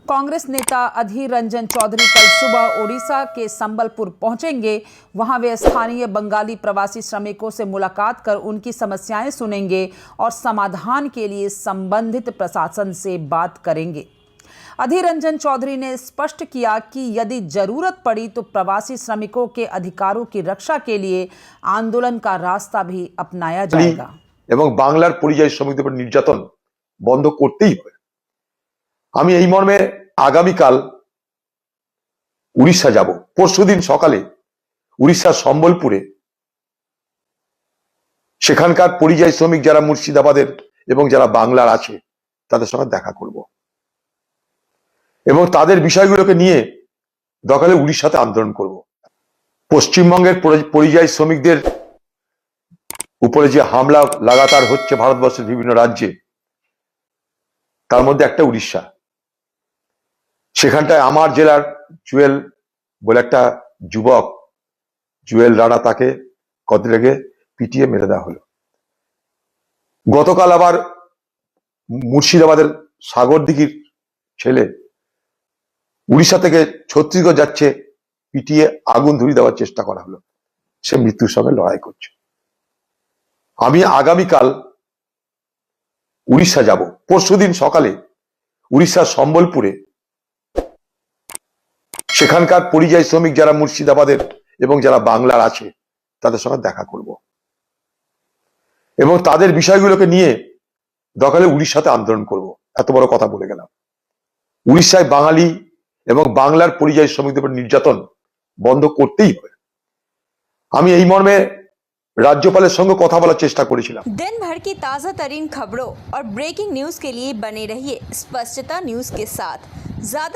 कांग्रेस नेता अधीर रंजन चौधरी कल सुबह ओडिशा के संबलपुर पहुंचेंगे। वहां वे स्थानीय बंगाली प्रवासी श्रमिकों से मुलाकात कर उनकी समस्याएं सुनेंगे और समाधान के लिए संबंधित प्रशासन से बात करेंगे। अधीर रंजन चौधरी ने स्पष्ट किया कि यदि जरूरत पड़ी तो प्रवासी श्रमिकों के अधिकारों की रक्षा के लिए आंदोलन का रास्ता भी अपनाया जाएगा। এবং বাংলার পরিযায়ী শ্রমিকদের উপর নির্যাতন বন্ধ করতেই হবে। আমি এই মর্মে আগামীকাল উড়িষ্যা যাব। পরশুদিন সকালে উড়িষ্যার সম্বলপুরে সেখানকার পরিযায়ী শ্রমিক যারা মুর্শিদাবাদের এবং যারা বাংলার আছে তাদের সঙ্গে দেখা করব এবং তাদের বিষয়গুলোকে নিয়ে দরকার হলে উড়িষ্যাতে আন্দোলন করব। পশ্চিমবঙ্গের পরিযায়ী শ্রমিকদের উপরে যে হামলা লাগাতার হচ্ছে ভারতবর্ষের বিভিন্ন রাজ্যে, তার মধ্যে একটা উড়িষ্যা। সেখানটায় আমার জেলার জুয়েল বলে একটা যুবক, জুয়েল রানা, তাকে কদিন আগে পিটিয়ে মেরে দেওয়া হলো। গতকাল আবার মুর্শিদাবাদের সাগরদিঘির ছেলে উড়িষ্যা থেকে ছত্তিশগড় যাচ্ছে, পিটিয়ে আগুন ধরিয়ে দেওয়ার চেষ্টা করা হলো। সে মৃত্যুর সঙ্গে লড়াই করছে। আমি আগামীকাল উড়িষ্যা যাব। পরশুদিন সকালে উড়িষ্যার সম্বলপুরে সেখানকার পরিযায়ী শ্রমিক যারা মুর্শিদাবাদের এবং যারা বাংলার আছে তাদের সঙ্গে দেখা করব এবং তাদের বিষয়গুলোকে নিয়ে দরকার হলে উড়িষ্যাতে আন্দোলন করব। এত বড় কথা বলে গেলাম। উড়িষ্যায় বাঙালি এবং বাংলার পরিযায়ী শ্রমিকদের উপর নির্যাতন বন্ধ করতেই হবে। আমি এই মর্মে राज्यपाल संग कथा बोलार चेष्टा करेছিলাম। दिन भर की ताज़ा तरीन खबरों और ब्रेकिंग न्यूज के लिए बने रहिए स्पष्टता न्यूज के साथ। ज्यादा